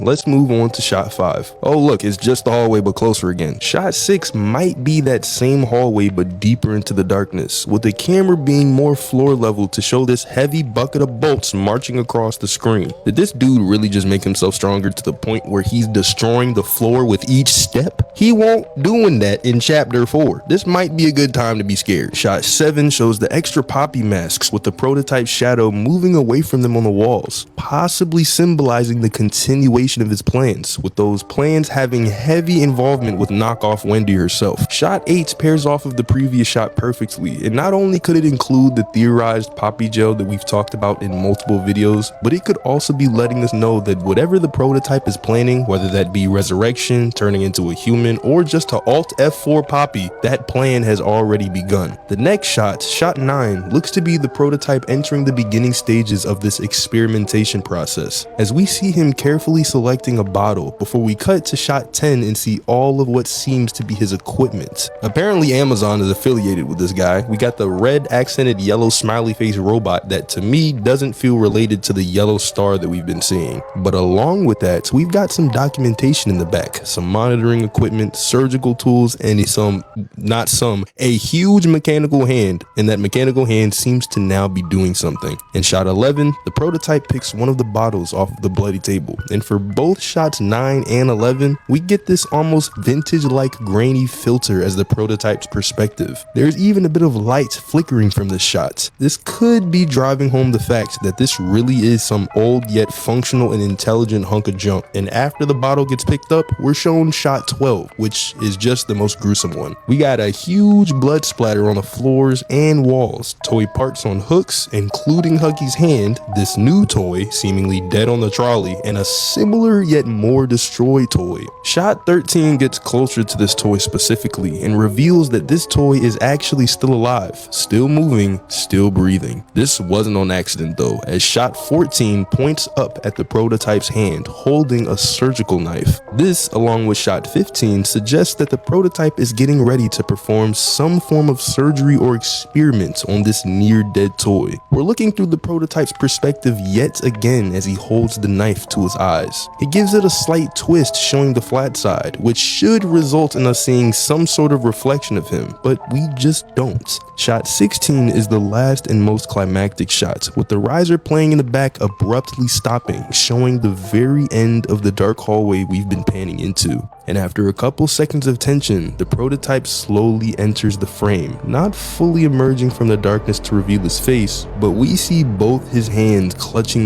Let's move on to shot 5. Oh look, it's just the hallway but closer again. Shot 6 might be that same hallway but deeper into the darkness, with the camera being more floor level to show this heavy bucket of bolts marching across the screen. Did this dude really just make himself stronger to the point where he's destroying the floor with each step? He won't doing that in chapter 4. This might be a good time to be scared. Shot 7 shows the extra poppy masks with the prototype shadow moving away from them on the walls, possibly symbolizing the continuation of his plans, with those plans having heavy involvement with knockoff Wendy herself. Shot 8 pairs off of the previous shot perfectly, and not only could it include the theorized poppy gel that we've talked about in multiple videos, but it could also be letting us know that whatever the prototype is planning, whether that be resurrection, turning into a human, or just to alt F4 Poppy, that plan has already begun. The next shot, shot 9, looks to be the prototype entering the beginning stages of this experimentation process, as we see him carefully selecting a bottle before we cut to shot 10 and see all of what seems to be his equipment. Apparently Amazon is affiliated with this guy. We got the red accented yellow smiley face robot that to me doesn't feel related to the yellow star that we've been seeing. But along with that, we've got some documentation in the back, some monitoring equipment, surgical tools, and a huge mechanical hand, and that mechanical hand seems to now be doing something. In shot 11, the prototype picks one of the bottles off of the bloody table, and for both shots 9 and 11, we get this almost vintage-like grainy filter as the prototype's perspective. There's even a bit of light flickering from this shot. This could be driving home the fact that this really is some old yet functional and intelligent hunk of junk. And after the bottle gets picked up, we're shown shot 12, which is just the most gruesome one. We got a huge blood splatter on the floors and walls, toy parts on hooks, including Huggy's hand, this new toy seemingly dead on the trolley, and a similar yet more destroyed toy. Shot 13 gets closer to this toy specifically and reveals that this toy is actually still alive, still moving, still breathing. This wasn't on accident though, as shot 14 points up at the prototype's hand holding a surgical knife. This, along with shot 15, suggests that the prototype is getting ready to perform some form of surgery or experiment on this near dead toy. We're looking through the prototype's perspective yet again as he holds the knife to his eyes. It gives it a slight twist showing the flat side, which should result in us seeing some sort of reflection of him, but we just don't. Shot 16 is the last and most climactic shot, with the riser playing in the back abruptly stopping, showing the very end of the dark hallway we've been panning into. And after a couple seconds of tension, the prototype slowly enters the frame, not fully emerging from the darkness to reveal his face, but we see both his hands clutching